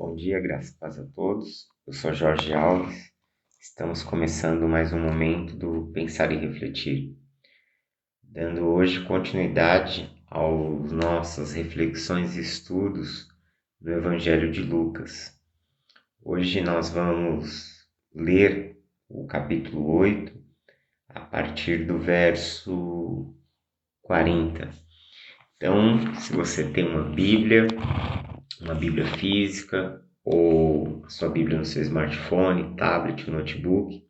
Bom dia, graças e paz a todos. Eu sou Jorge Alves. Estamos começando mais um momento do Pensar e Refletir, dando hoje continuidade às nossas reflexões e estudos do Evangelho de Lucas. Hoje nós vamos ler o capítulo 8, a partir do verso 40. Então, se você tem uma Bíblia física, ou a sua Bíblia no seu smartphone, tablet, notebook,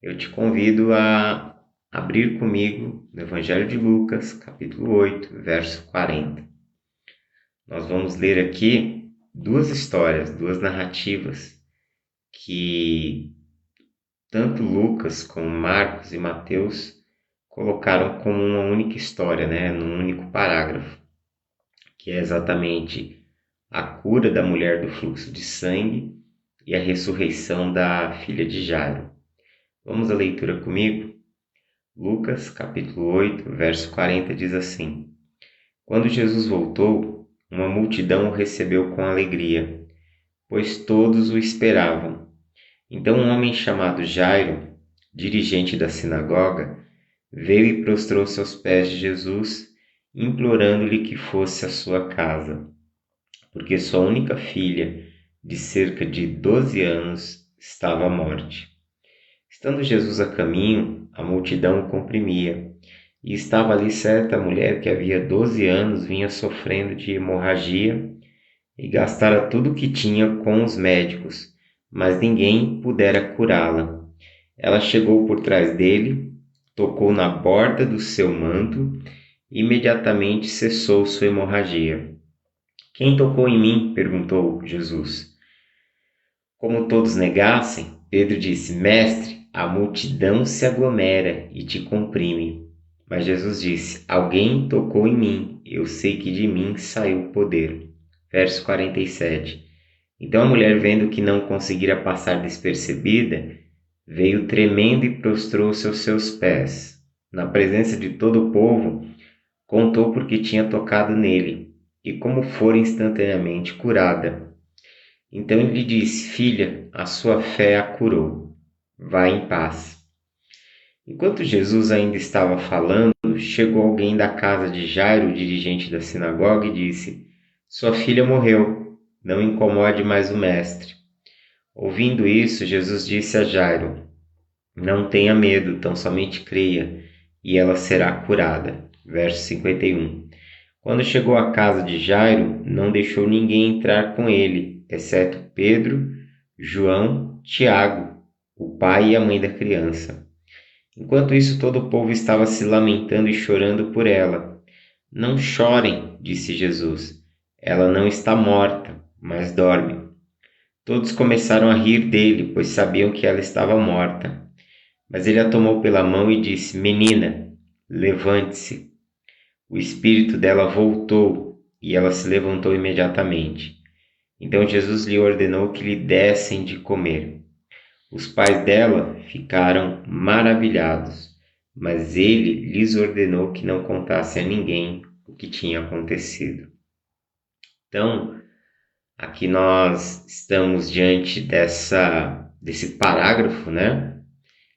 eu te convido a abrir comigo no Evangelho de Lucas, capítulo 8, verso 40. Nós vamos ler aqui duas histórias, duas narrativas que tanto Lucas como Marcos e Mateus colocaram como uma única história, num único parágrafo, que é exatamente a cura da mulher do fluxo de sangue e a ressurreição da filha de Jairo. Vamos à leitura comigo? Lucas, capítulo 8, verso 40 diz assim: Quando Jesus voltou, uma multidão o recebeu com alegria, pois todos o esperavam. Então um homem chamado Jairo, dirigente da sinagoga, veio e prostrou-se aos pés de Jesus, implorando-lhe que fosse à sua casa, porque sua única filha, de cerca de 12 anos, estava à morte. Estando Jesus a caminho, a multidão o comprimia, e estava ali certa mulher que havia 12 anos vinha sofrendo de hemorragia e gastara tudo o que tinha com os médicos, mas ninguém pudera curá-la. Ela chegou por trás dele, tocou na borda do seu manto e imediatamente cessou sua hemorragia. Quem tocou em mim? Perguntou Jesus. Como todos negassem, Pedro disse: Mestre, a multidão se aglomera e te comprime. Mas Jesus disse: Alguém tocou em mim, eu sei que de mim saiu o poder. Verso 47. Então a mulher, vendo que não conseguira passar despercebida, veio tremendo e prostrou-se aos seus pés. Na presença de todo o povo, contou porque tinha tocado nele e como fora instantaneamente curada. Então ele lhe disse: Filha, a sua fé a curou. Vá em paz. Enquanto Jesus ainda estava falando, chegou alguém da casa de Jairo, o dirigente da sinagoga, e disse: Sua filha morreu, não incomode mais o mestre. Ouvindo isso, Jesus disse a Jairo: Não tenha medo, tão somente creia, e ela será curada. Verso 51. Quando chegou à casa de Jairo, não deixou ninguém entrar com ele, exceto Pedro, João, Tiago, o pai e a mãe da criança. Enquanto isso, todo o povo estava se lamentando e chorando por ela. Não chorem, disse Jesus. Ela não está morta, mas dorme. Todos começaram a rir dele, pois sabiam que ela estava morta. Mas ele a tomou pela mão e disse: Menina, levante-se. O espírito dela voltou e ela se levantou imediatamente. Então Jesus lhe ordenou que lhe dessem de comer. Os pais dela ficaram maravilhados, mas ele lhes ordenou que não contassem a ninguém o que tinha acontecido. Então, aqui nós estamos diante desse parágrafo,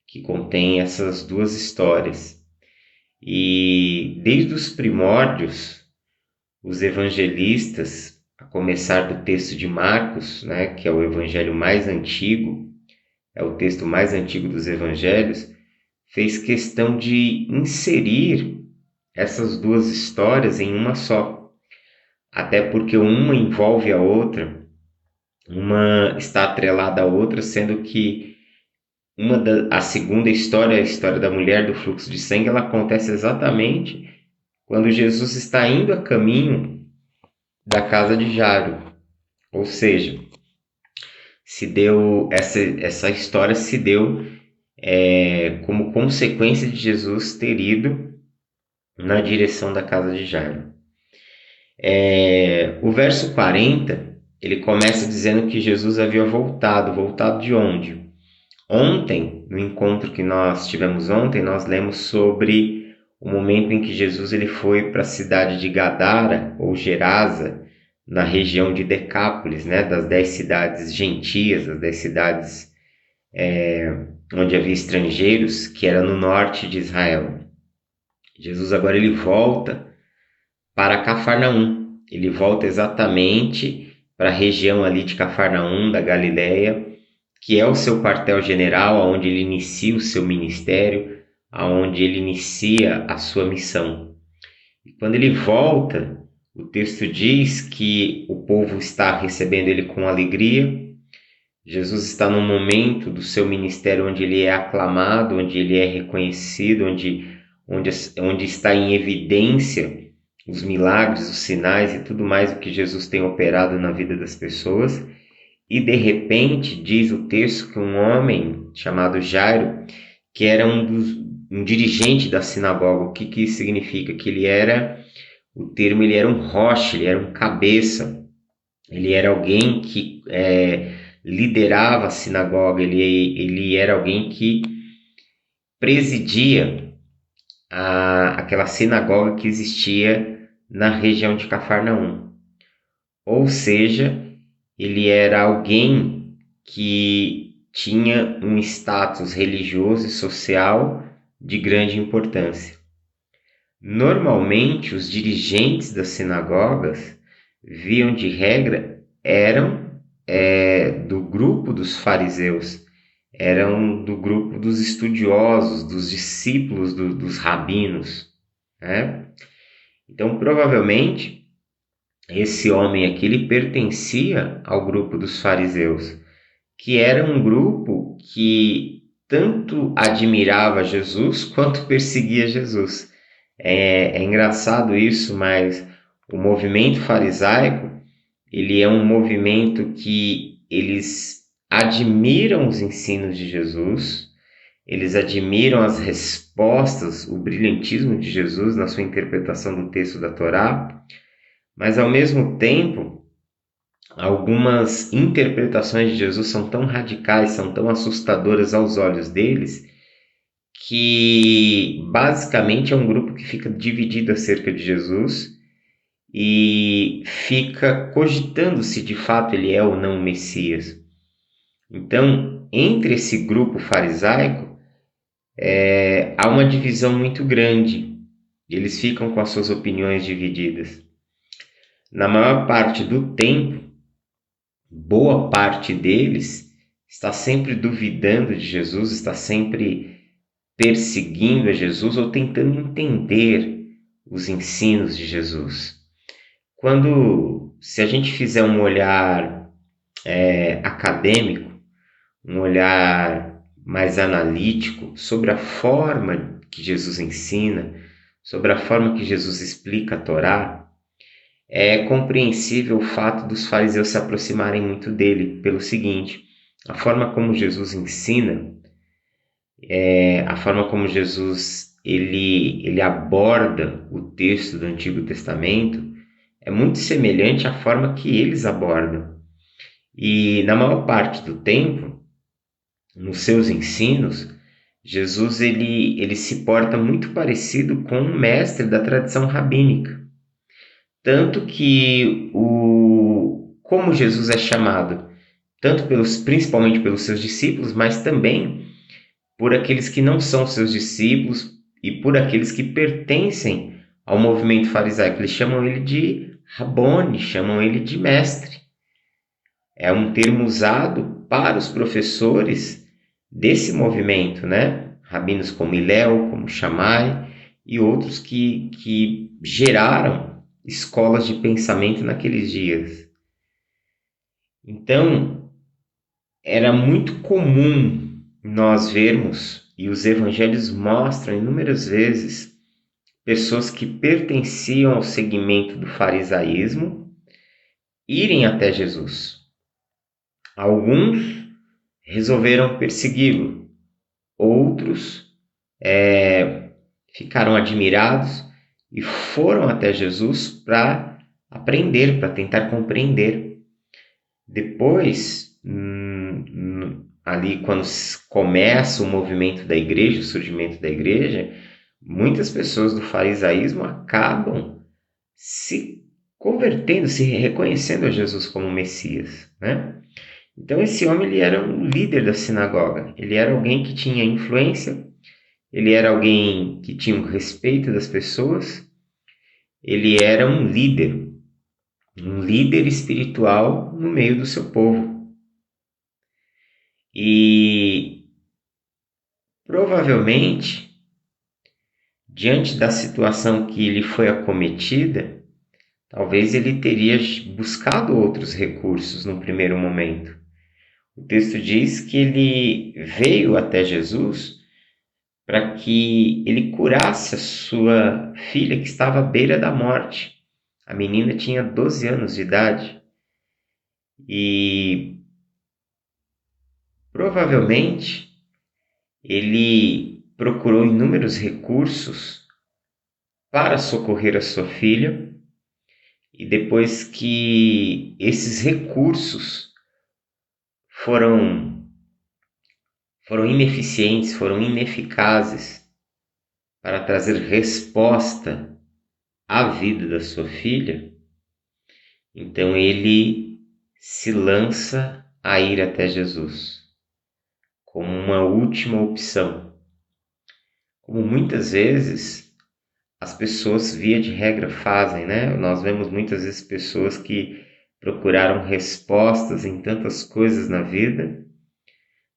que contém essas duas histórias. E desde os primórdios, os evangelistas, a começar do texto de Marcos, que é o evangelho mais antigo, é o texto mais antigo dos evangelhos, fez questão de inserir essas duas histórias em uma só. Até porque uma envolve a outra, uma está atrelada à outra, sendo que a segunda história, a história da mulher do fluxo de sangue, ela acontece exatamente quando Jesus está indo a caminho da casa de Jairo. Ou seja, essa história se deu como consequência de Jesus ter ido na direção da casa de Jairo. O verso 40, ele começa dizendo que Jesus havia voltado de onde? Ontem, no encontro que nós tivemos ontem, nós lemos sobre o momento em que Jesus ele foi para a cidade de Gadara, ou Gerasa, na região de Decápolis, né, das 10 cidades gentias, das 10 cidades onde havia estrangeiros, que era no norte de Israel. Jesus agora ele volta para Cafarnaum. Ele volta exatamente para a região ali de Cafarnaum, da Galileia, que é o seu quartel-general, onde ele inicia o seu ministério, aonde ele inicia a sua missão. E quando ele volta, o texto diz que o povo está recebendo ele com alegria. Jesus está num momento do seu ministério onde ele é aclamado, onde ele é reconhecido, onde está em evidência os milagres, os sinais e tudo mais o que Jesus tem operado na vida das pessoas. E de repente, diz o texto que um homem chamado Jairo, que era um dirigente da sinagoga, o que isso significa? Que ele era um roche, ele era um cabeça, ele era alguém que liderava a sinagoga, ele era alguém que presidia aquela sinagoga que existia na região de Cafarnaum. Ou seja, ele era alguém que tinha um status religioso e social de grande importância. Normalmente, os dirigentes das sinagogas, viam de regra, eram do grupo dos fariseus, eram do grupo dos estudiosos, dos discípulos dos rabinos, né? Então, provavelmente, esse homem aqui ele pertencia ao grupo dos fariseus, que era um grupo que tanto admirava Jesus quanto perseguia Jesus. É engraçado isso, mas o movimento farisaico, ele é um movimento que eles admiram os ensinos de Jesus, eles admiram as respostas, o brilhantismo de Jesus na sua interpretação do texto da Torá, mas ao mesmo tempo, algumas interpretações de Jesus são tão radicais, são tão assustadoras aos olhos deles, que basicamente é um grupo que fica dividido acerca de Jesus e fica cogitando se de fato ele é ou não o Messias. Então, entre esse grupo farisaico, há uma divisão muito grande. Eles ficam com as suas opiniões divididas. Na maior parte do tempo, boa parte deles está sempre duvidando de Jesus, está sempre perseguindo a Jesus ou tentando entender os ensinos de Jesus. Se a gente fizer um olhar acadêmico, um olhar mais analítico sobre a forma que Jesus ensina, sobre a forma que Jesus explica a Torá, é compreensível o fato dos fariseus se aproximarem muito dele pelo seguinte: a forma como Jesus ensina, a forma como Jesus ele aborda o texto do Antigo Testamento é muito semelhante à forma que eles abordam. E na maior parte do tempo, nos seus ensinos, Jesus ele se porta muito parecido com um mestre da tradição rabínica. Tanto que como Jesus é chamado, principalmente pelos seus discípulos, mas também por aqueles que não são seus discípulos e por aqueles que pertencem ao movimento farisaico. Eles chamam ele de Rabone, chamam ele de mestre. É um termo usado para os professores desse movimento, né? Rabinos como Hillel, como Shammai e outros que geraram escolas de pensamento naqueles dias. Então, era muito comum nós vermos, e os evangelhos mostram inúmeras vezes, pessoas que pertenciam ao segmento do farisaísmo irem até Jesus. Alguns resolveram persegui-lo, outros ficaram admirados e foram até Jesus para aprender, para tentar compreender. Depois, ali quando começa o movimento da igreja, o surgimento da igreja, muitas pessoas do farisaísmo acabam se convertendo-se, reconhecendo a Jesus como Messias, né? Então esse homem ele era um líder da sinagoga, ele era alguém que tinha influência, ele era alguém que tinha o respeito das pessoas, ele era um líder espiritual no meio do seu povo. E provavelmente, diante da situação que lhe foi acometida, talvez ele teria buscado outros recursos no primeiro momento. O texto diz que ele veio até Jesus para que ele curasse a sua filha que estava à beira da morte. A menina tinha 12 anos de idade e provavelmente ele procurou inúmeros recursos para socorrer a sua filha, e depois que esses recursos foram ineficientes, foram ineficazes para trazer resposta à vida da sua filha, então ele se lança a ir até Jesus como uma última opção. Como muitas vezes as pessoas, via de regra, fazem, né? Nós vemos muitas vezes pessoas que procuraram respostas em tantas coisas na vida,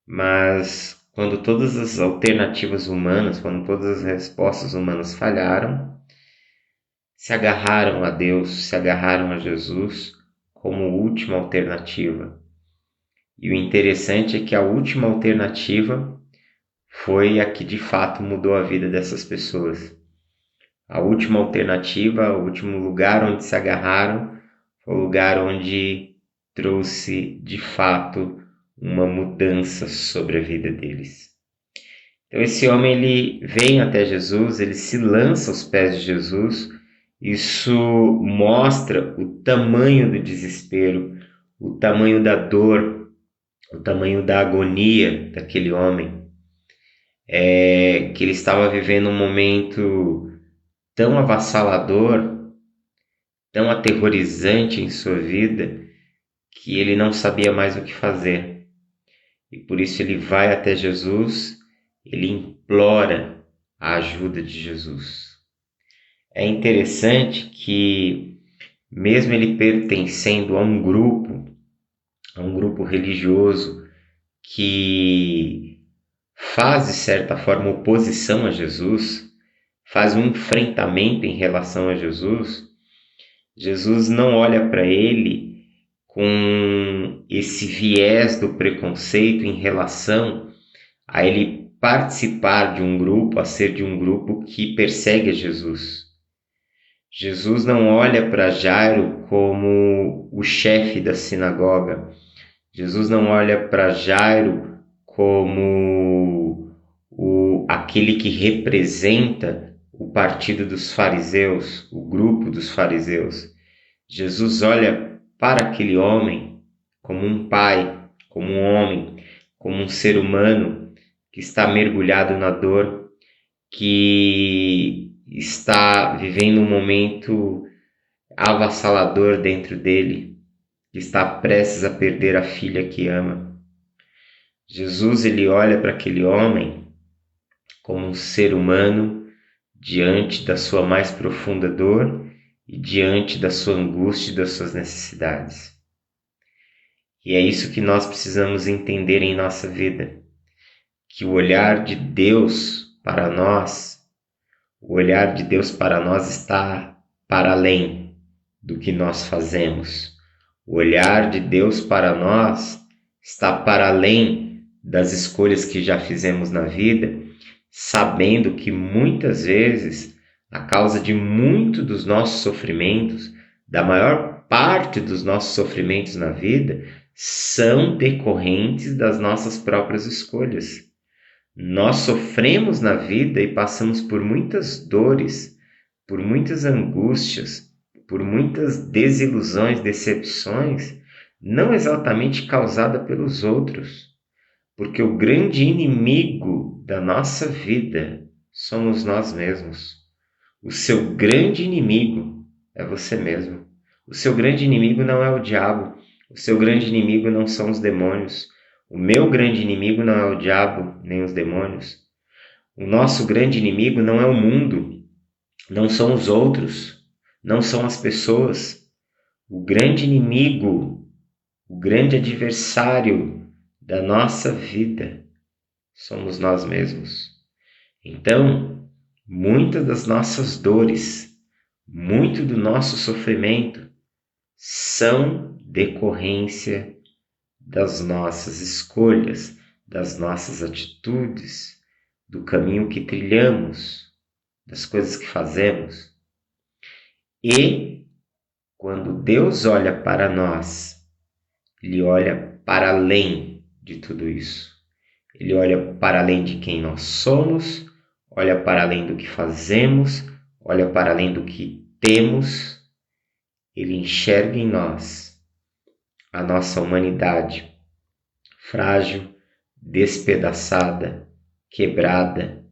mas quando todas as alternativas humanas, quando todas as respostas humanas falharam, se agarraram a Deus, se agarraram a Jesus como última alternativa. E o interessante é que a última alternativa foi a que de fato mudou a vida dessas pessoas. A última alternativa, o último lugar onde se agarraram, foi o lugar onde trouxe de fato uma mudança sobre a vida deles. Então esse homem ele vem até Jesus, ele se lança aos pés de Jesus. Isso mostra o tamanho do desespero, o tamanho da dor, o tamanho da agonia daquele homem. Que ele estava vivendo um momento tão avassalador, tão aterrorizante em sua vida, que ele não sabia mais o que fazer. E por isso ele vai até Jesus, ele implora a ajuda de Jesus. É interessante que, mesmo ele pertencendo a um grupo religioso que faz, de certa forma, oposição a Jesus, faz um enfrentamento em relação a Jesus, Jesus não olha para ele com esse viés do preconceito em relação a ele participar de um grupo, a ser de um grupo que persegue a Jesus. Jesus não olha para Jairo como o chefe da sinagoga. Jesus não olha para Jairo como aquele que representa o partido dos fariseus, o grupo dos fariseus. Jesus olha para aquele homem como um pai, como um homem, como um ser humano que está mergulhado na dor, que está vivendo um momento avassalador dentro dele, que está prestes a perder a filha que ama. Jesus ele olha para aquele homem como um ser humano diante da sua mais profunda dor e diante da sua angústia e das suas necessidades. E é isso que nós precisamos entender em nossa vida, que o olhar de Deus para nós, está para além do que nós fazemos. O olhar de Deus para nós está para além das escolhas que já fizemos na vida, sabendo que muitas vezes, a causa de muito dos nossos sofrimentos, da maior parte dos nossos sofrimentos na vida, são decorrentes das nossas próprias escolhas. Nós sofremos na vida e passamos por muitas dores, por muitas angústias, por muitas desilusões, decepções, não exatamente causada pelos outros, porque o grande inimigo da nossa vida somos nós mesmos. O seu grande inimigo é você mesmo. O seu grande inimigo não é o diabo, o seu grande inimigo não são os demônios, o meu grande inimigo não é o diabo nem os demônios. O nosso grande inimigo não é o mundo, não são os outros, não são as pessoas. O grande inimigo, o grande adversário da nossa vida somos nós mesmos. Então, muitas das nossas dores, muito do nosso sofrimento são decorrência das nossas escolhas, das nossas atitudes, do caminho que trilhamos, das coisas que fazemos. E quando Deus olha para nós, Ele olha para além de tudo isso. Ele olha para além de quem nós somos, olha para além do que fazemos, olha para além do que temos. Ele enxerga em nós a nossa humanidade frágil, despedaçada, quebrada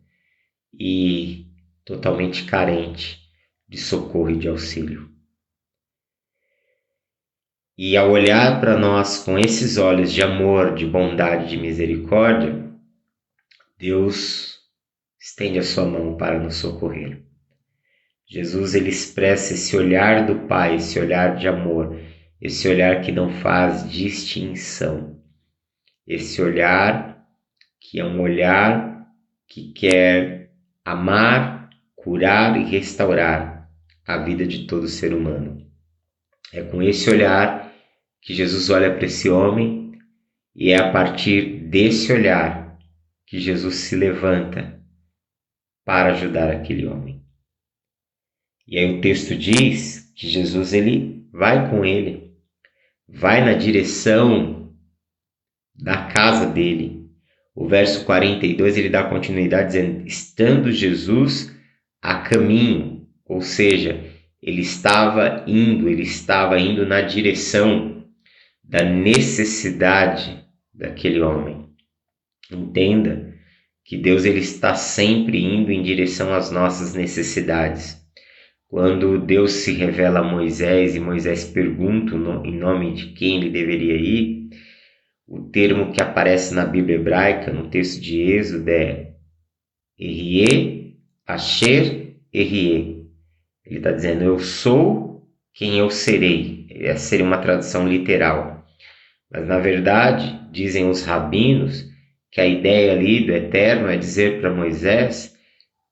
e totalmente carente de socorro e de auxílio. E ao olhar para nós com esses olhos de amor, de bondade, de misericórdia, Deus estende a sua mão para nos socorrer. Jesus, ele expressa esse olhar do Pai, esse olhar de amor, esse olhar que não faz distinção, esse olhar que é um olhar que quer amar, curar e restaurar a vida de todo ser humano. É com esse olhar que Jesus olha para esse homem e é a partir desse olhar que Jesus se levanta para ajudar aquele homem. E aí o texto diz que Jesus ele vai com ele, vai na direção da casa dele. O verso 42 ele dá continuidade dizendo, estando Jesus a caminho, ou seja, ele estava indo na direção da necessidade daquele homem. Entenda que Deus ele está sempre indo em direção às nossas necessidades. Quando Deus se revela a Moisés e Moisés pergunta em nome de quem ele deveria ir, o termo que aparece na Bíblia hebraica, no texto de Êxodo, é Erie, Asher, Erie. Ele está dizendo, eu sou quem eu serei. Essa seria uma tradução literal. Mas, na verdade, dizem os rabinos que a ideia ali do Eterno é dizer para Moisés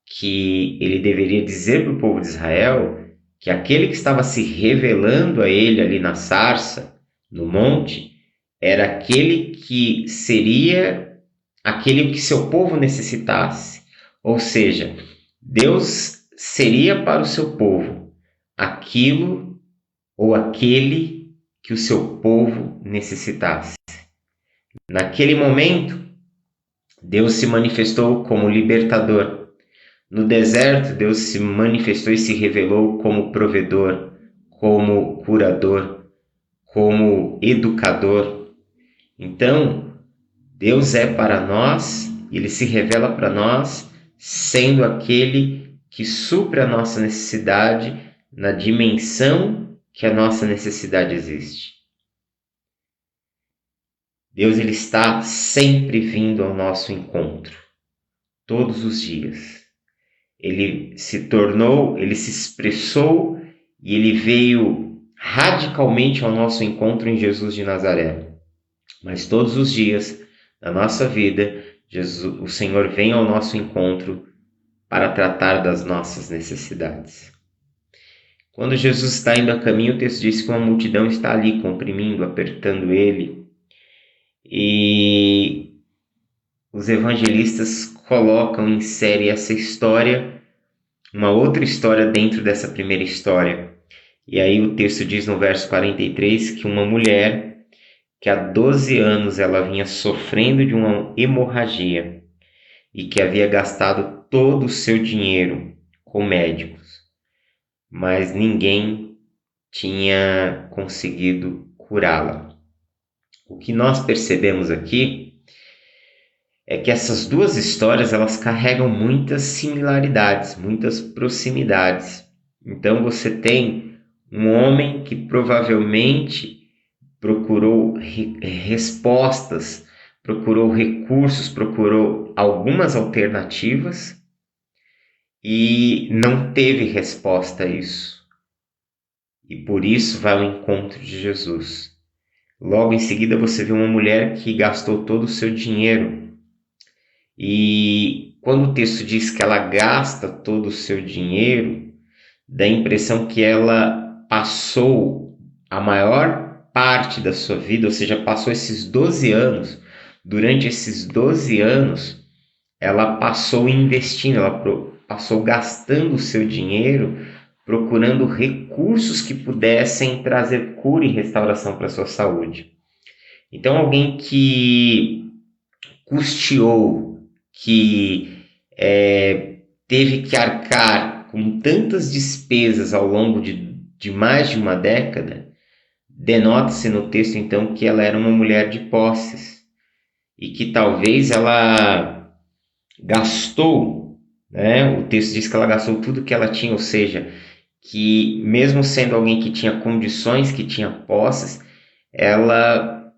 que ele deveria dizer para o povo de Israel que aquele que estava se revelando a ele ali na sarça, no monte, era aquele que seria aquele que seu povo necessitasse. Ou seja, Deus seria para o seu povo aquilo ou aquele que o seu povo necessitasse. Naquele momento, Deus se manifestou como libertador. No deserto, Deus se manifestou e se revelou como provedor, como curador, como educador. Então, Deus é para nós, Ele se revela para nós, sendo aquele que supre a nossa necessidade na dimensão que a nossa necessidade existe. Deus ele está sempre vindo ao nosso encontro, todos os dias. Ele se tornou, ele se expressou e ele veio radicalmente ao nosso encontro em Jesus de Nazaré. Mas todos os dias da nossa vida, o Senhor vem ao nosso encontro para tratar das nossas necessidades. Quando Jesus está indo a caminho, o texto diz que uma multidão está ali comprimindo, apertando ele. E os evangelistas colocam em série essa história, uma outra história dentro dessa primeira história. E aí o texto diz no verso 43 que uma mulher que há 12 anos ela vinha sofrendo de uma hemorragia e que havia gastado todo o seu dinheiro com médicos, mas ninguém tinha conseguido curá-la. O que nós percebemos aqui é que essas duas histórias elas carregam muitas similaridades, muitas proximidades. Então você tem Um homem que provavelmente procurou respostas, procurou recursos, procurou algumas alternativas e não teve resposta a isso. E por isso vai ao encontro de Jesus. Logo em seguida você vê uma mulher que gastou todo o seu dinheiro. E quando o texto diz que ela gasta todo o seu dinheiro, dá a impressão que ela passou a maior parte da sua vida, ou seja, passou esses 12 anos. Durante esses 12 anos, ela passou investindo, ela passou gastando o seu dinheiro, procurando recursos que pudessem trazer cura e restauração para a sua saúde. Então, alguém que custeou, que teve que arcar com tantas despesas ao longo de mais de uma década, denota-se no texto então que ela era uma mulher de posses e que talvez ela gastou, né? O texto diz que ela gastou tudo que ela tinha, ou seja, que mesmo sendo alguém que tinha condições, que tinha posses, ela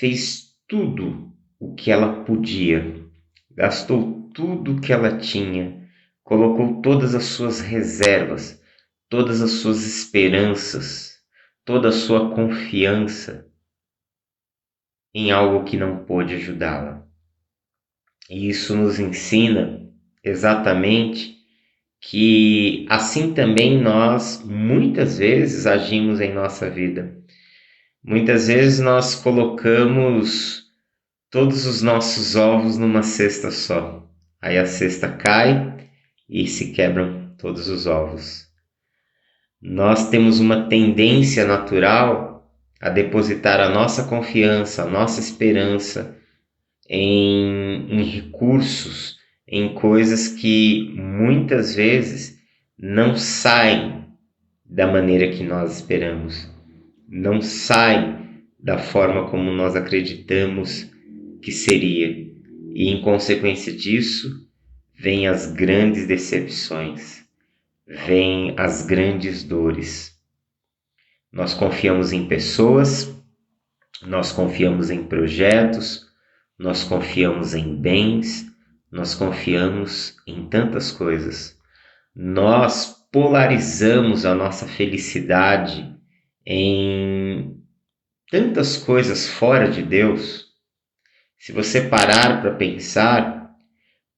fez tudo o que ela podia, gastou tudo o que ela tinha, colocou todas as suas reservas, todas as suas esperanças, toda a sua confiança em algo que não pôde ajudá-la. E isso nos ensina exatamente que assim também nós muitas vezes agimos em nossa vida. Muitas vezes nós colocamos todos os nossos ovos numa cesta só. Aí a cesta cai e se quebram todos os ovos. Nós temos uma tendência natural a depositar a nossa confiança, a nossa esperança em recursos, em coisas que muitas vezes não saem da maneira que nós esperamos, não saem da forma como nós acreditamos que seria. E em consequência disso, vêm as grandes decepções, vêm as grandes dores. Nós confiamos em pessoas, nós confiamos em projetos, nós confiamos em bens, nós confiamos em tantas coisas. Nós polarizamos a nossa felicidade em tantas coisas fora de Deus. Se você parar para pensar,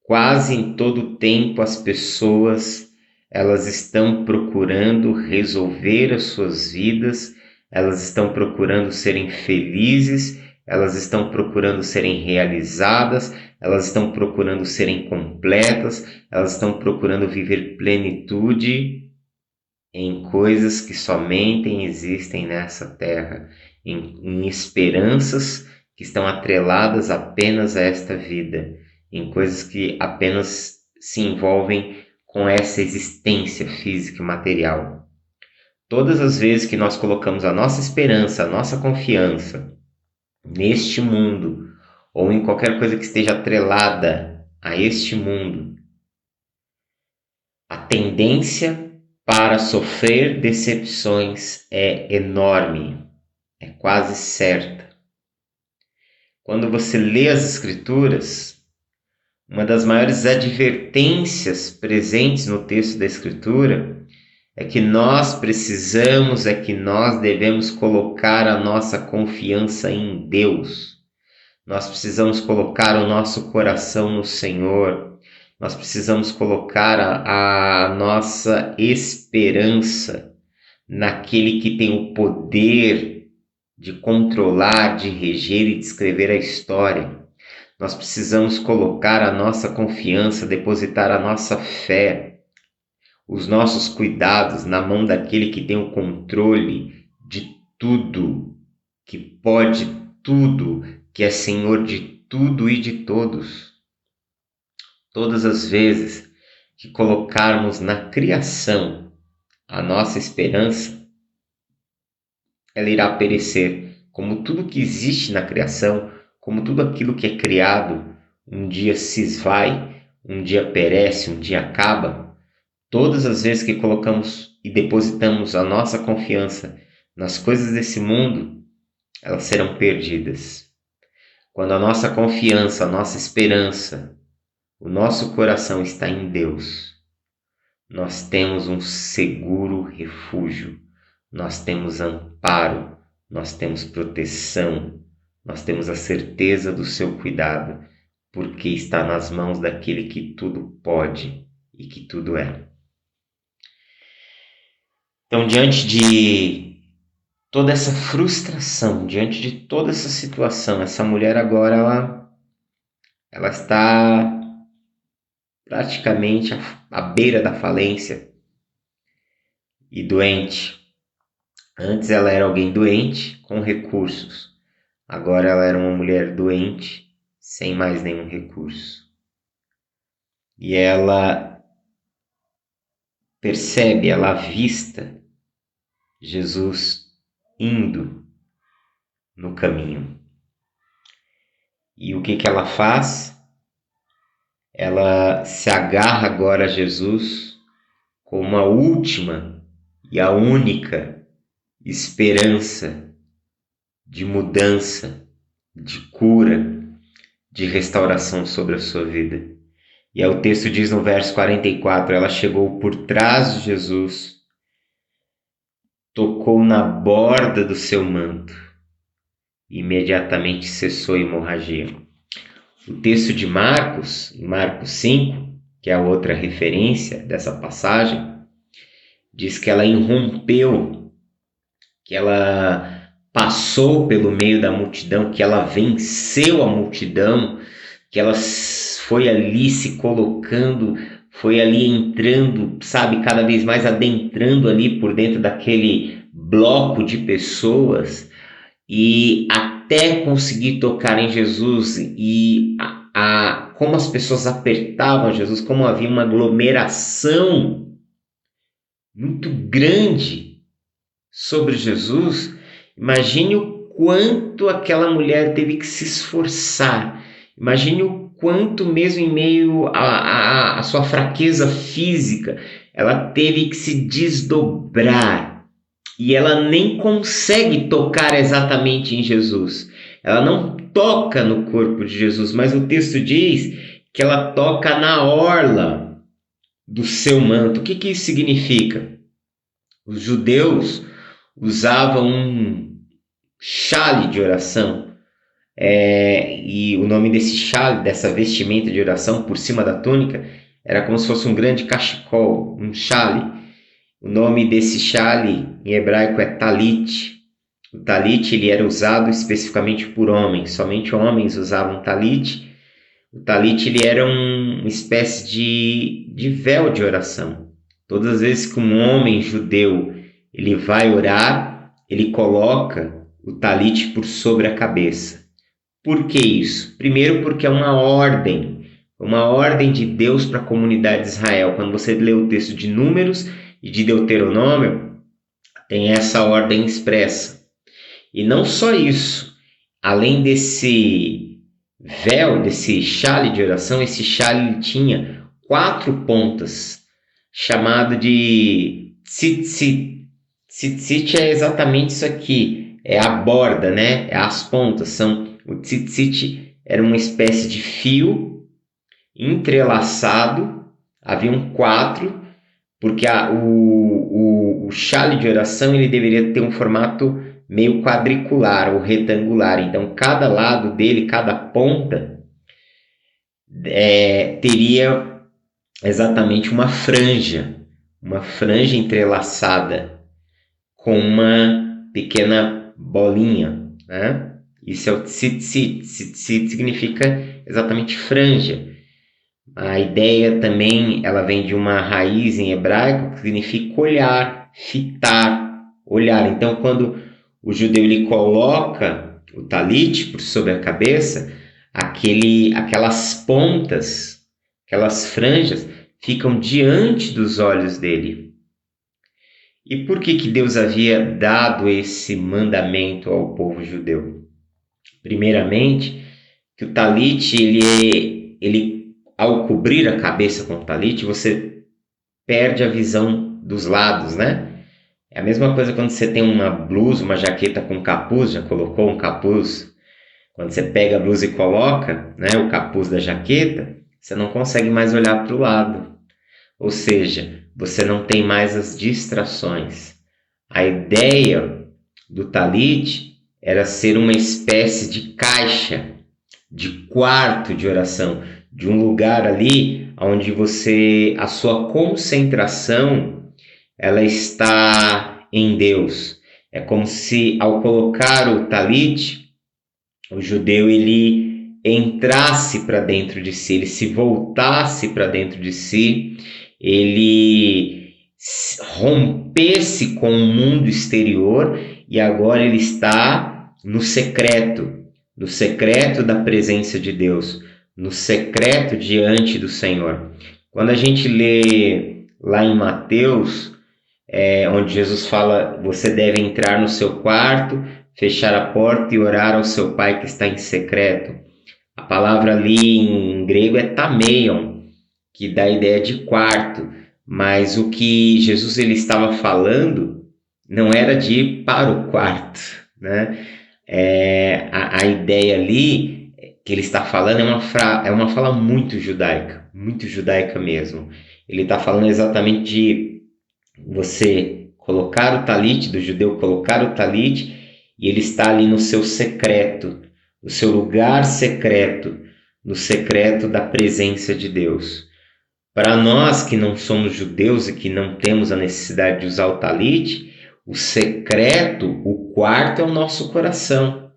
quase em todo tempo as pessoas elas estão procurando resolver as suas vidas, elas estão procurando serem felizes, elas estão procurando serem realizadas, elas estão procurando serem completas, elas estão procurando viver plenitude em coisas que somente existem nessa terra, em esperanças que estão atreladas apenas a esta vida, em coisas que apenas se envolvem com essa existência física e material. Todas as vezes que nós colocamos a nossa esperança, a nossa confiança neste mundo, ou em qualquer coisa que esteja atrelada a este mundo, a tendência para sofrer decepções é enorme, é quase certa. Quando você lê as Escrituras, uma das maiores advertências presentes no texto da Escritura é que nós precisamos, é que nós devemos colocar a nossa confiança em Deus. Nós precisamos colocar o nosso coração no Senhor. Nós precisamos colocar a nossa esperança naquele que tem o poder de controlar, de reger e de escrever a história. Nós precisamos colocar a nossa confiança, depositar a nossa fé, os nossos cuidados na mão daquele que tem o controle de tudo, que pode tudo, que é Senhor de tudo e de todos. Todas as vezes que colocarmos na criação a nossa esperança, ela irá perecer, como tudo que existe na criação, como tudo aquilo que é criado, um dia se esvai, um dia perece, um dia acaba. Todas as vezes que colocamos e depositamos a nossa confiança nas coisas desse mundo, elas serão perdidas. Quando a nossa confiança, a nossa esperança, o nosso coração está em Deus, nós temos um seguro refúgio, nós temos amparo, nós temos proteção, nós temos a certeza do seu cuidado, porque está nas mãos daquele que tudo pode e que tudo é. Então, diante de toda essa frustração, diante de toda essa situação, essa mulher agora ela está praticamente à beira da falência e doente. Antes ela era alguém doente com recursos. Agora ela era uma mulher doente sem mais nenhum recurso. E ela percebe, ela avista Jesus indo no caminho. E o que ela faz? Ela se agarra agora a Jesus como a última e a única esperança de mudança, de cura, de restauração sobre a sua vida. E aí o texto diz no verso 44, ela chegou por trás de Jesus, tocou na borda do seu manto e imediatamente cessou a hemorragia. O texto de Marcos, em Marcos 5, que é a outra referência dessa passagem, diz que ela irrompeu, que ela passou pelo meio da multidão, que ela venceu a multidão, que ela foi ali se colocando, foi ali entrando, sabe, cada vez mais adentrando ali por dentro daquele bloco de pessoas e até conseguir tocar em Jesus e como as pessoas apertavam Jesus, como havia uma aglomeração muito grande sobre Jesus. Imagine o quanto aquela mulher teve que se esforçar. Imagine o quanto, mesmo em meio à sua fraqueza física, ela teve que se desdobrar. E ela nem consegue tocar exatamente em Jesus. Ela não toca no corpo de Jesus, mas o texto diz que ela toca na orla do seu manto. O que isso significa? Os judeus usavam um xale de oração. E o nome desse xale, dessa vestimenta de oração por cima da túnica, era como se fosse um grande cachecol, um xale. O nome desse xale em hebraico é talit. O talit ele era usado especificamente por homens, somente homens usavam talit. O talit ele era uma espécie de véu de oração. Todas as vezes que um homem judeu ele vai orar, ele coloca o talit por sobre a cabeça. Por que isso? Primeiro porque é uma ordem de Deus para a comunidade de Israel. Quando você lê o texto de Números e de Deuteronômio, tem essa ordem expressa. E não só isso, além desse véu, desse xale de oração, esse xale tinha 4 pontas, chamado de tzitzit. Tzitzit é exatamente isso aqui, é a borda, né? É as pontas. O tzitzit era uma espécie de fio entrelaçado, haviam 4, porque o xale de oração ele deveria ter um formato meio quadricular ou retangular. Então, cada lado dele, cada ponta, teria exatamente uma franja entrelaçada com uma pequena bolinha, né? Isso é o tzitzit. Tzitzit significa exatamente franja. A ideia também, ela vem de uma raiz em hebraico que significa olhar, fitar, olhar. Então, quando o judeu ele coloca o talit por sobre a cabeça, aquelas pontas, aquelas franjas, ficam diante dos olhos dele. E por que Deus havia dado esse mandamento ao povo judeu? Primeiramente, que o talit, ele ao cobrir a cabeça com o talit, você perde a visão dos lados, né? É a mesma coisa quando você tem uma blusa, uma jaqueta com capuz, já colocou um capuz? Quando você pega a blusa e coloca, né, o capuz da jaqueta, você não consegue mais olhar para o lado. Ou seja, você não tem mais as distrações. A ideia do talit era ser uma espécie de caixa, de quarto de oração, de um lugar ali onde a sua concentração, ela está em Deus. É como se ao colocar o talit, o judeu ele entrasse para dentro de si, ele se voltasse para dentro de si, ele rompesse com o mundo exterior e agora ele está no secreto da presença de Deus, no secreto diante do Senhor. Quando a gente lê lá em Mateus, onde Jesus fala, você deve entrar no seu quarto, fechar a porta e orar ao seu Pai que está em secreto. A palavra ali em grego é tameion, que dá a ideia de quarto, mas o que Jesus ele estava falando não era de ir para o quarto, né? A ideia ali que ele está falando é uma fala muito judaica mesmo. Ele está falando exatamente de você colocar o talit, do judeu colocar o talit, e ele está ali no seu secreto, no seu lugar secreto, no secreto da presença de Deus. Para nós que não somos judeus e que não temos a necessidade de usar o talit, o secreto, o quarto é o nosso coração.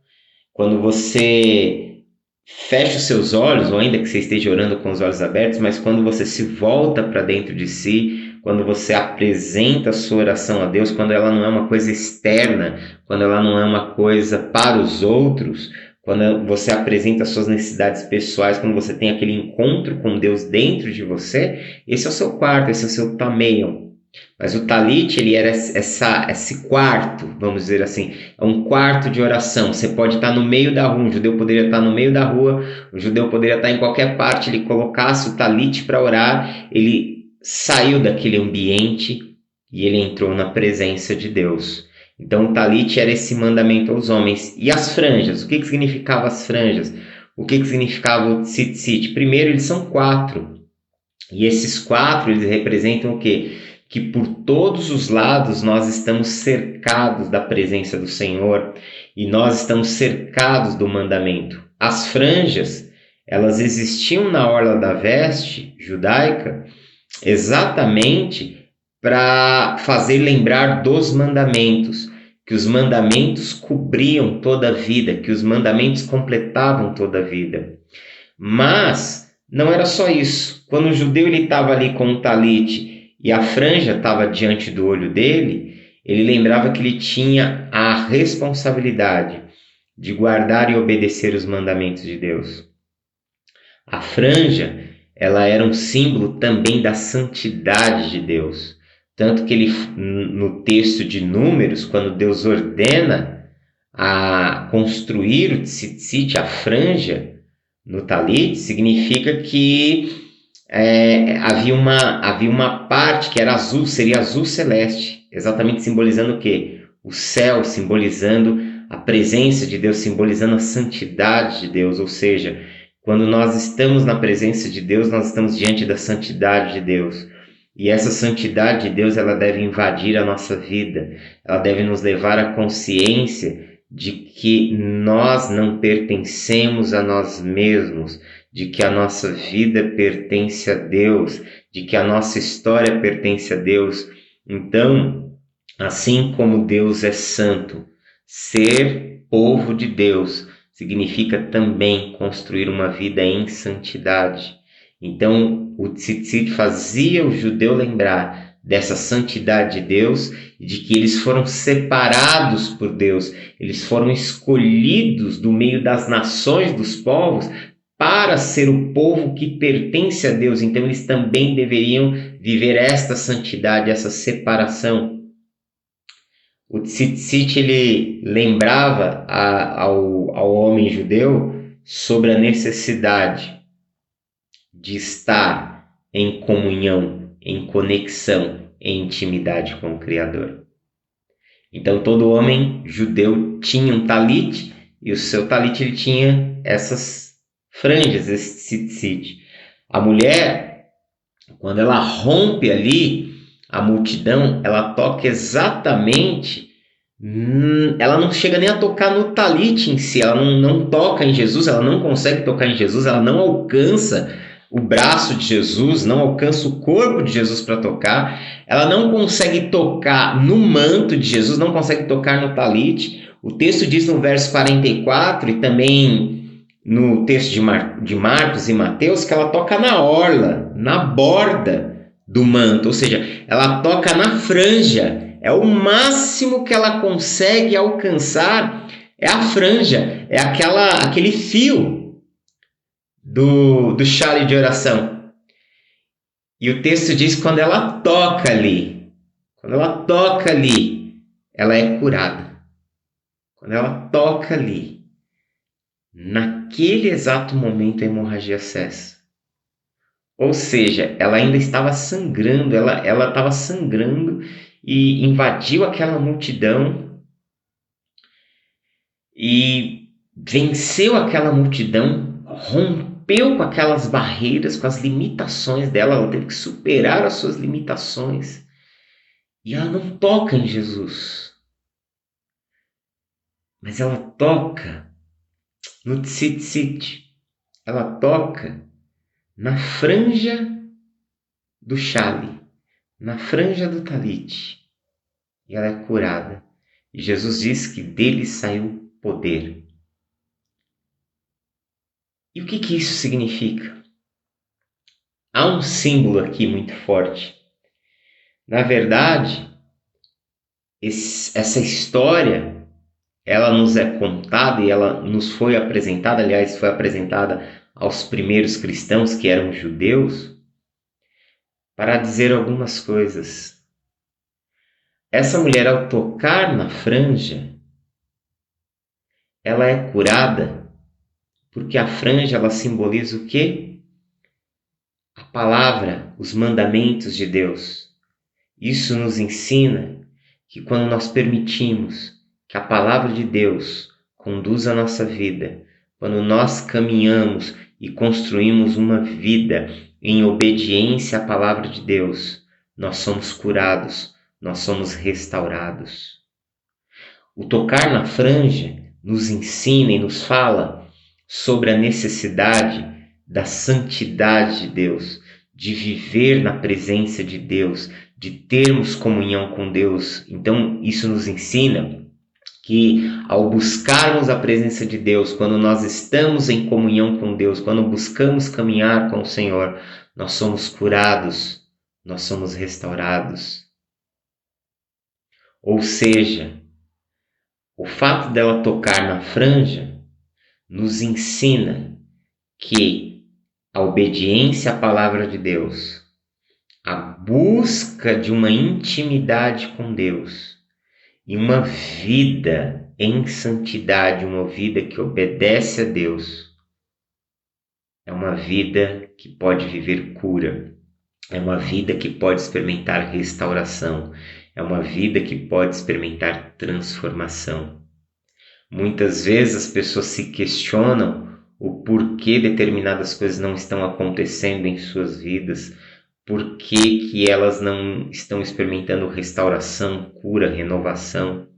Quando você fecha os seus olhos, ou ainda que você esteja orando com os olhos abertos, mas quando você se volta para dentro de si, quando você apresenta a sua oração a Deus, quando ela não é uma coisa externa, quando ela não é uma coisa para os outros, quando você apresenta as suas necessidades pessoais, quando você tem aquele encontro com Deus dentro de você, esse é o seu quarto, esse é o seu tameion. Mas o talit, ele era esse quarto, vamos dizer assim, é um quarto de oração. Você pode estar no meio da rua, um judeu poderia estar no meio da rua, um judeu poderia estar em qualquer parte, ele colocasse o talit para orar, ele saiu daquele ambiente e ele entrou na presença de Deus. Então o talit era esse mandamento aos homens. E as franjas? O que significavam as franjas? O que significava o tzitzit? Primeiro, eles são 4. E esses 4, eles representam o quê? Que por todos os lados nós estamos cercados da presença do Senhor e nós estamos cercados do mandamento. As franjas, elas existiam na orla da veste judaica exatamente para fazer lembrar dos mandamentos, que os mandamentos cobriam toda a vida, que os mandamentos completavam toda a vida. Mas não era só isso. Quando o judeu estava ali com o talit e a franja estava diante do olho dele, ele lembrava que ele tinha a responsabilidade de guardar e obedecer os mandamentos de Deus. A franja, ela era um símbolo também da santidade de Deus. Tanto que ele, no texto de Números, quando Deus ordena a construir o tzitzit, a franja, no talit, significa que havia uma parte que era azul, seria azul celeste, exatamente simbolizando o quê? O céu, simbolizando a presença de Deus, simbolizando a santidade de Deus, ou seja, quando nós estamos na presença de Deus, nós estamos diante da santidade de Deus. E essa santidade de Deus, ela deve invadir a nossa vida, ela deve nos levar à consciência de que nós não pertencemos a nós mesmos, de que a nossa vida pertence a Deus, de que a nossa história pertence a Deus. Então, assim como Deus é santo, ser povo de Deus significa também construir uma vida em santidade. Então, o tzitzit fazia o judeu lembrar dessa santidade de Deus e de que eles foram separados por Deus, eles foram escolhidos do meio das nações, dos povos, para ser o povo que pertence a Deus. Então eles também deveriam viver esta santidade, essa separação. O tzitzit, ele lembrava ao homem judeu sobre a necessidade de estar em comunhão em conexão, em intimidade com o Criador. Então todo homem judeu tinha um talit, e o seu talit ele tinha essas franjas, esse tzitzit. A mulher, quando ela rompe ali a multidão, ela toca exatamente, ela não chega nem a tocar no talit em si, ela não toca em Jesus, ela não consegue tocar em Jesus, ela não alcança o braço de Jesus, não alcança o corpo de Jesus para tocar, ela não consegue tocar no manto de Jesus, não consegue tocar no talit. O texto diz no verso 44 e também no texto de Marcos e Mateus que ela toca na orla, na borda do manto, ou seja, ela toca na franja, é o máximo que ela consegue alcançar, é a franja, é aquele fio do chale de oração. E o texto diz que quando ela toca ali, ela é curada. Quando ela toca ali, naquele exato momento a hemorragia cessa. Ou seja, ela ainda estava sangrando, ela estava sangrando e invadiu aquela multidão e venceu aquela multidão, rompeu com aquelas barreiras, com as limitações dela, ela teve que superar as suas limitações. E ela não toca em Jesus, mas ela toca no tzitzit, ela toca na franja do chale, na franja do talit, e ela é curada. E Jesus diz que dele saiu poder. E o que isso significa? Há um símbolo aqui muito forte. Na verdade, essa história, ela nos é contada e ela nos foi apresentada, aliás, foi apresentada aos primeiros cristãos que eram judeus, para dizer algumas coisas. Essa mulher, ao tocar na franja, ela é curada, porque a franja ela simboliza o quê? A palavra, os mandamentos de Deus. Isso nos ensina que quando nós permitimos que a palavra de Deus conduza a nossa vida, quando nós caminhamos e construímos uma vida em obediência à palavra de Deus, nós somos curados, nós somos restaurados. O tocar na franja nos ensina e nos fala sobre a necessidade da santidade de Deus, de viver na presença de Deus, de termos comunhão com Deus. Então, isso nos ensina que ao buscarmos a presença de Deus, quando nós estamos em comunhão com Deus, quando buscamos caminhar com o Senhor, nós somos curados, nós somos restaurados. Ou seja, o fato dela tocar na franja nos ensina que a obediência à palavra de Deus, a busca de uma intimidade com Deus e uma vida em santidade, uma vida que obedece a Deus, é uma vida que pode viver cura, é uma vida que pode experimentar restauração, é uma vida que pode experimentar transformação. Muitas vezes as pessoas se questionam o porquê determinadas coisas não estão acontecendo em suas vidas, por que elas não estão experimentando restauração, cura, renovação.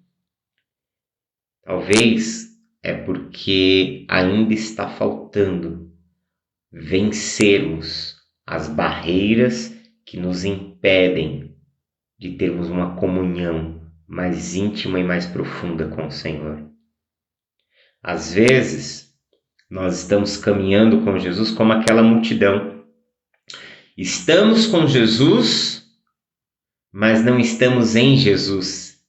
Talvez é porque ainda está faltando vencermos as barreiras que nos impedem de termos uma comunhão mais íntima e mais profunda com o Senhor. Às vezes, nós estamos caminhando com Jesus como aquela multidão. Estamos com Jesus, mas não estamos em Jesus.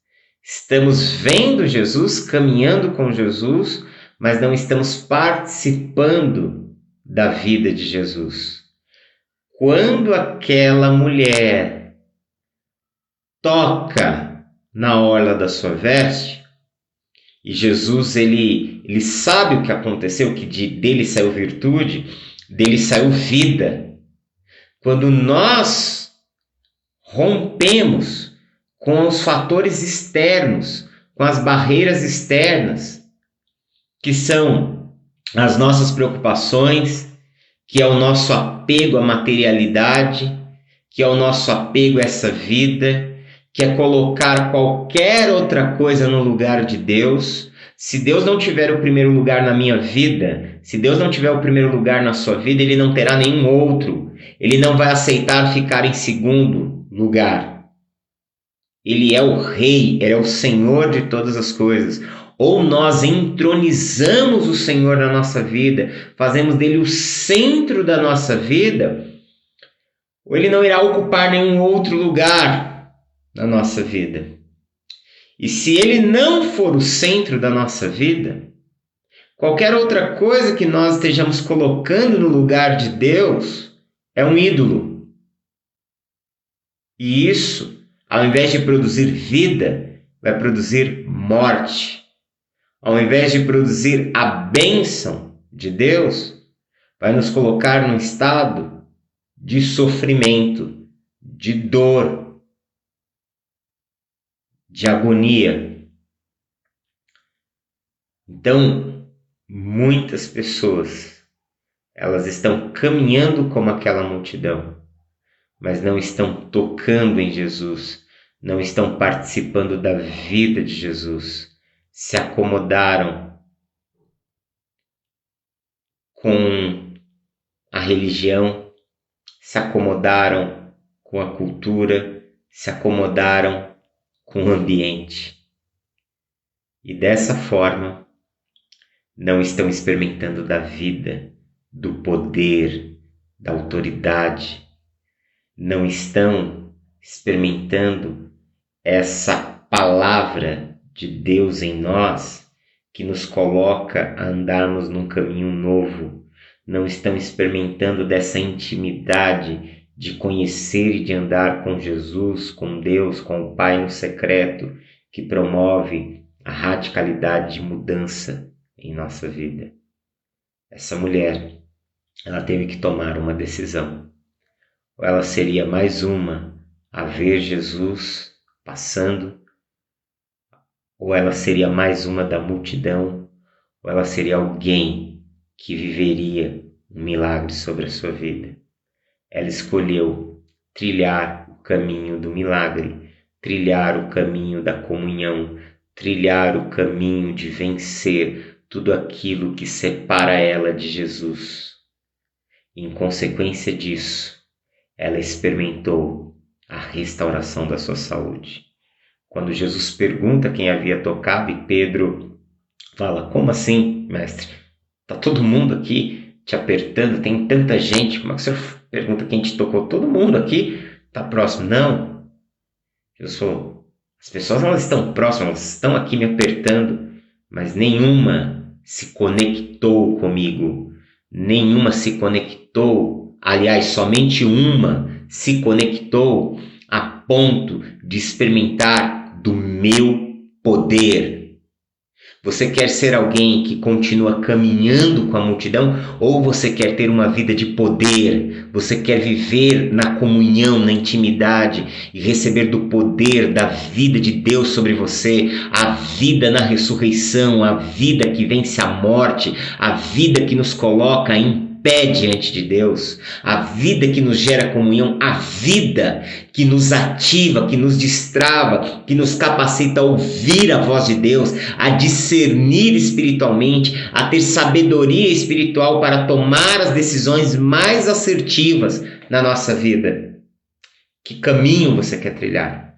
Estamos vendo Jesus, caminhando com Jesus, mas não estamos participando da vida de Jesus. Quando aquela mulher toca na orla da sua veste, e Jesus ele sabe o que aconteceu, que dele saiu virtude, dele saiu vida. Quando nós rompemos com os fatores externos, com as barreiras externas, que são as nossas preocupações, que é o nosso apego à materialidade, que é o nosso apego a essa vida, que é colocar qualquer outra coisa no lugar de Deus. Se Deus não tiver o primeiro lugar na minha vida, se Deus não tiver o primeiro lugar na sua vida, Ele não terá nenhum outro. Ele não vai aceitar ficar em segundo lugar. Ele é o Rei, Ele é o Senhor de todas as coisas. Ou nós entronizamos o Senhor na nossa vida, fazemos dele o centro da nossa vida, ou Ele não irá ocupar nenhum outro lugar na nossa vida. E se Ele não for o centro da nossa vida, qualquer outra coisa que nós estejamos colocando no lugar de Deus é um ídolo. E isso, ao invés de produzir vida, vai produzir morte. Ao invés de produzir a bênção de Deus, vai nos colocar num estado de sofrimento, de dor, de agonia. Então, muitas pessoas, elas estão caminhando como aquela multidão, mas não estão tocando em Jesus, não estão participando da vida de Jesus, se acomodaram com a religião, se acomodaram com a cultura, se acomodaram com o ambiente. E dessa forma, não estão experimentando da vida, do poder, da autoridade. Não estão experimentando essa palavra de Deus em nós que nos coloca a andarmos num caminho novo. Não estão experimentando dessa intimidade de conhecer e de andar com Jesus, com Deus, com o Pai no secreto, que promove a radicalidade de mudança em nossa vida. Essa mulher, ela teve que tomar uma decisão. Ou ela seria mais uma a ver Jesus passando, ou ela seria mais uma da multidão, ou ela seria alguém que viveria um milagre sobre a sua vida. Ela escolheu trilhar o caminho do milagre, trilhar o caminho da comunhão, trilhar o caminho de vencer tudo aquilo que separa ela de Jesus. E, em consequência disso, ela experimentou a restauração da sua saúde. Quando Jesus pergunta quem havia tocado, e Pedro fala: como assim, mestre? Está todo mundo aqui te apertando, tem tanta gente, como é que o senhor pergunta quem te tocou? Todo mundo aqui está próximo. Não. Jesus falou: as pessoas elas estão próximas, elas estão aqui me apertando, mas nenhuma se conectou comigo. Nenhuma se conectou. Aliás, somente uma se conectou a ponto de experimentar do meu poder. Você quer ser alguém que continua caminhando com a multidão, ou você quer ter uma vida de poder? Você quer viver na comunhão, na intimidade e receber do poder da vida de Deus sobre você, a vida na ressurreição, a vida que vence a morte, a vida que nos coloca em pé diante de Deus, a vida que nos gera comunhão, a vida que nos ativa, que nos destrava, que nos capacita a ouvir a voz de Deus, a discernir espiritualmente, a ter sabedoria espiritual para tomar as decisões mais assertivas na nossa vida. Que caminho você quer trilhar?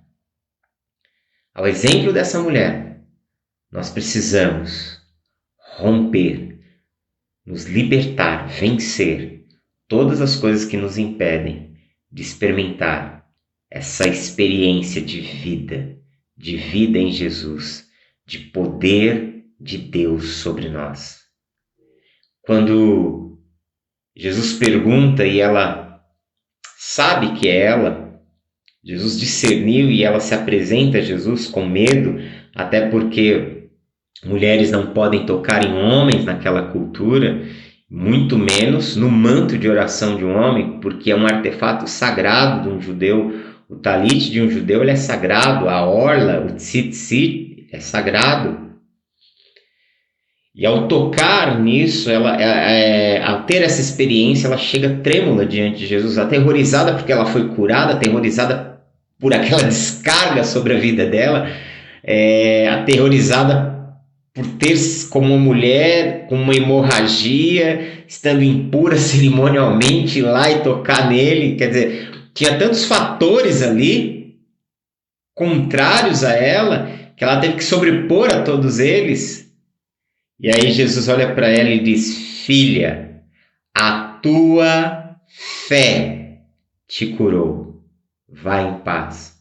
Ao exemplo dessa mulher, nós precisamos romper, nos libertar, vencer todas as coisas que nos impedem de experimentar essa experiência de vida em Jesus, de poder de Deus sobre nós. Quando Jesus pergunta e ela sabe que é ela, Jesus discerniu e ela se apresenta a Jesus com medo, até porque mulheres não podem tocar em homens naquela cultura, muito menos no manto de oração de um homem, porque é um artefato sagrado de um judeu, O talit de um judeu ele é sagrado, a orla, o tzitzit é sagrado. E ao tocar nisso, ao ter essa experiência, ela chega trêmula diante de Jesus, aterrorizada porque ela foi curada, aterrorizada por aquela descarga sobre a vida dela, aterrorizada por ter como uma mulher com uma hemorragia, estando impura cerimonialmente, ir lá e tocar nele. Quer dizer, tinha tantos fatores ali contrários a ela, que ela teve que sobrepor a todos eles. E aí Jesus olha para ela e diz: filha, a tua fé te curou, vai em paz.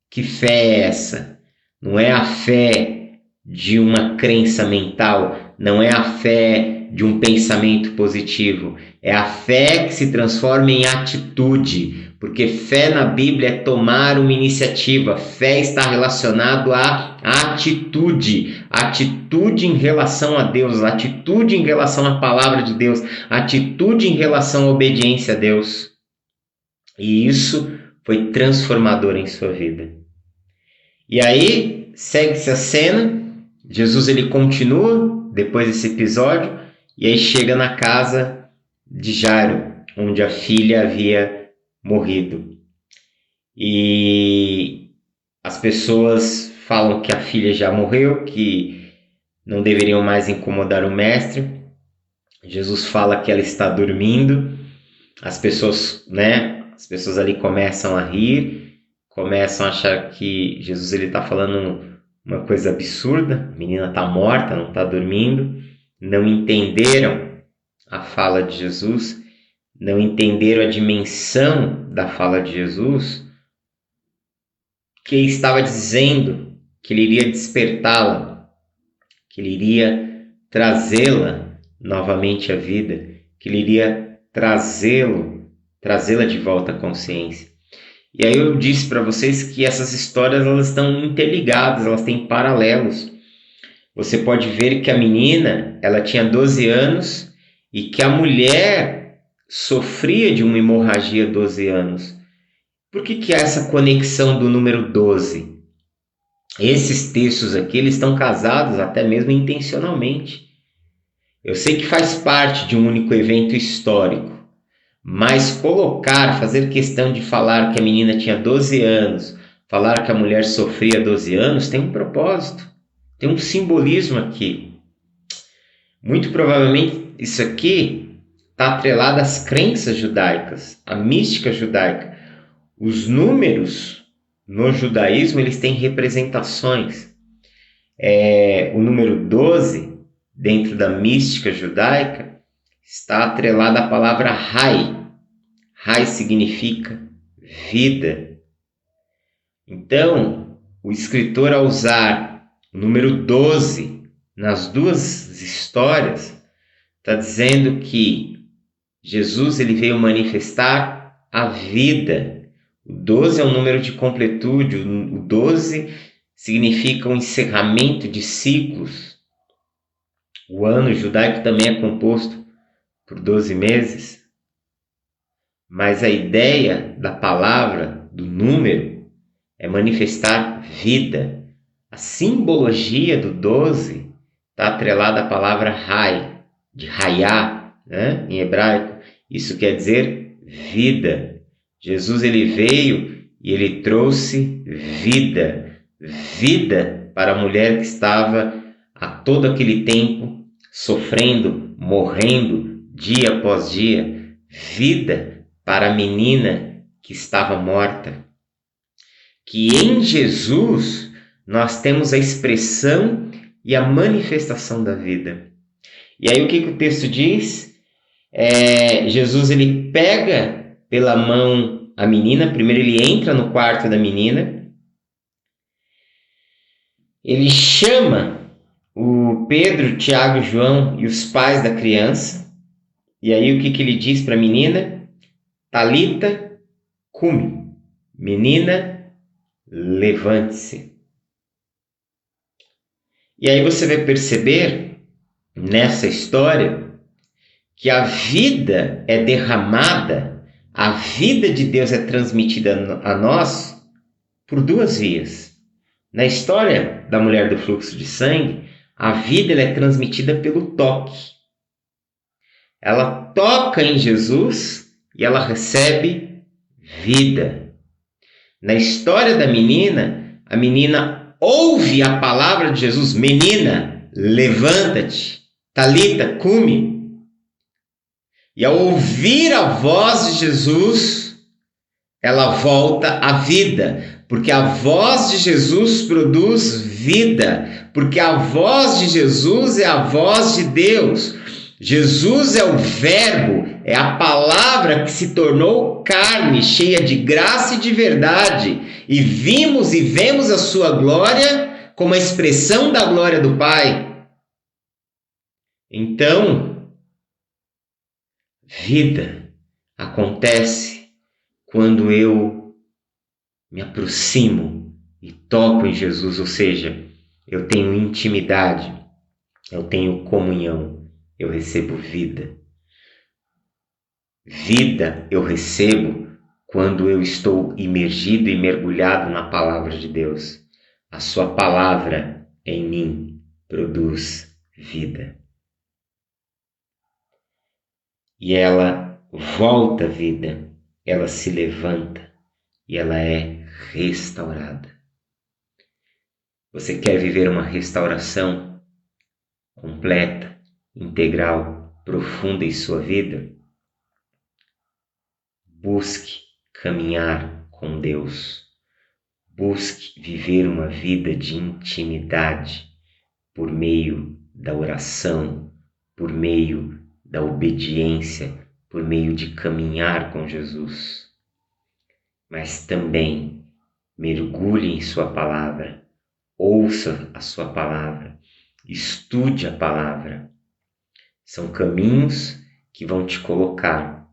Que fé é essa? Não é a fé de uma crença mental, não é a fé de um pensamento positivo, é a fé que se transforma em atitude, porque fé na Bíblia é tomar uma iniciativa, fé está relacionado à atitude, atitude em relação a Deus, atitude em relação à palavra de Deus, atitude em relação à obediência a Deus. E isso foi transformador em sua vida. E aí, segue-se a cena, Jesus ele continua depois desse episódio, e aí chega na casa de Jairo, onde a filha havia morrido. E as pessoas falam que a filha já morreu, que não deveriam mais incomodar o mestre. Jesus fala que ela está dormindo. As pessoas ali começam a rir, começam a achar que Jesus está falando uma coisa absurda, a menina está morta, não está dormindo, não entenderam a fala de Jesus, não entenderam a dimensão da fala de Jesus, que ele estava dizendo que ele iria despertá-la, que ele iria trazê-la novamente à vida, que ele iria trazê-la de volta à consciência. E aí eu disse para vocês que essas histórias elas estão interligadas, elas têm paralelos. Você pode ver que a menina ela tinha 12 anos e que a mulher sofria de uma hemorragia há 12 anos. Por que há essa conexão do número 12? Esses textos aqui eles estão casados até mesmo intencionalmente. Eu sei que faz parte de um único evento histórico, mas fazer questão de falar que a menina tinha 12 anos, falar que a mulher sofria 12 anos, tem um propósito, tem um simbolismo aqui. Muito provavelmente isso aqui está atrelado às crenças judaicas, à mística judaica. Os números no judaísmo eles têm representações. O número 12, dentro da mística judaica, está atrelado à palavra Rai. Rai significa vida. Então, o escritor, ao usar o número 12 nas duas histórias, está dizendo que Jesus ele veio manifestar a vida. O 12 é um número de completude, o 12 significa um encerramento de ciclos. O ano judaico também é composto por 12 meses. Mas a ideia da palavra, do número, é manifestar vida. A simbologia do 12 está atrelada à palavra Rai, de Raiá, em hebraico. Isso quer dizer vida. Jesus ele veio e ele trouxe vida. Vida para a mulher que estava a todo aquele tempo sofrendo, morrendo, dia após dia. Vida para a menina que estava morta. Que em Jesus nós temos a expressão e a manifestação da vida. E aí o que o texto diz? Jesus ele pega pela mão a menina, primeiro ele entra no quarto da menina, ele chama o Pedro, Tiago, João e os pais da criança, e aí o que ele diz para a menina? Talita cumi, menina, levante-se. E aí você vai perceber nessa história que a vida é derramada, A vida de Deus é transmitida a nós por duas vias. Na história da mulher do fluxo de sangue, a vida ela é transmitida pelo toque. Ela toca em Jesus e ela recebe vida. Na história da menina, a menina ouve a palavra de Jesus: menina, levanta-te, talita, cumi. E ao ouvir a voz de Jesus, ela volta à vida, porque a voz de Jesus produz vida, porque a voz de Jesus é a voz de Deus. Jesus é o Verbo, é a palavra que se tornou carne, cheia de graça e de verdade, e vimos e vemos a sua glória como a expressão da glória do Pai. Então, vida acontece quando eu me aproximo e toco em Jesus, ou seja, eu tenho intimidade, eu tenho comunhão, eu recebo vida. Vida eu recebo quando eu estou imergido e mergulhado na palavra de Deus. A sua palavra em mim produz vida. E ela volta à vida, ela se levanta e ela é restaurada. Você quer viver uma restauração completa, integral, profunda em sua vida? Busque caminhar com Deus. Busque viver uma vida de intimidade por meio da oração, por meio da obediência, por meio de caminhar com Jesus. Mas também mergulhe em sua palavra, ouça a sua palavra, estude a palavra. São caminhos que vão te colocar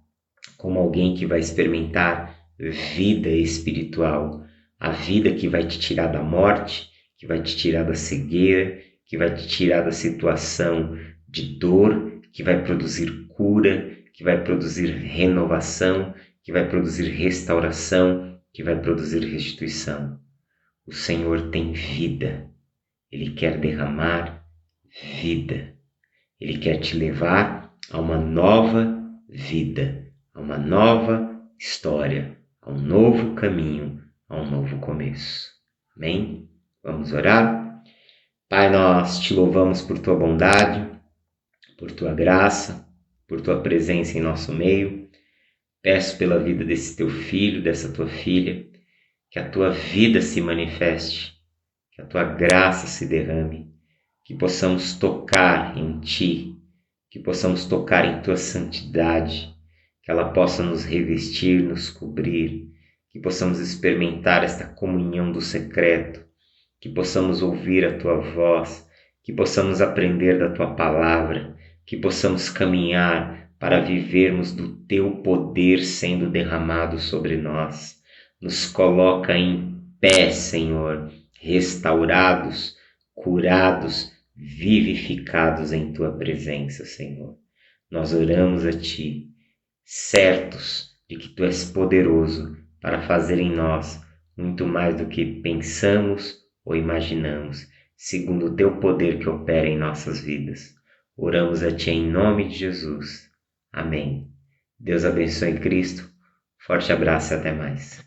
como alguém que vai experimentar vida espiritual, a vida que vai te tirar da morte, que vai te tirar da cegueira, que vai te tirar da situação de dor, que vai produzir cura, que vai produzir renovação, que vai produzir restauração, que vai produzir restituição. O Senhor tem vida. Ele quer derramar vida. Ele quer te levar a uma nova vida, a uma nova história, a um novo caminho, a um novo começo. Amém? Vamos orar? Pai, nós te louvamos por tua bondade, por tua graça, por tua presença em nosso meio. Peço pela vida desse teu filho, dessa tua filha, que a tua vida se manifeste, que a tua graça se derrame, que possamos tocar em ti, que possamos tocar em tua santidade, que ela possa nos revestir, nos cobrir, que possamos experimentar esta comunhão do secreto, que possamos ouvir a tua voz, que possamos aprender da tua palavra, que possamos caminhar para vivermos do teu poder sendo derramado sobre nós. Nos coloca em pé, Senhor, restaurados, curados, vivificados em tua presença, Senhor. Nós oramos a ti, certos de que tu és poderoso para fazer em nós muito mais do que pensamos ou imaginamos, segundo o teu poder que opera em nossas vidas. Oramos a ti em nome de Jesus. Amém. Deus abençoe Cristo. Forte abraço e até mais.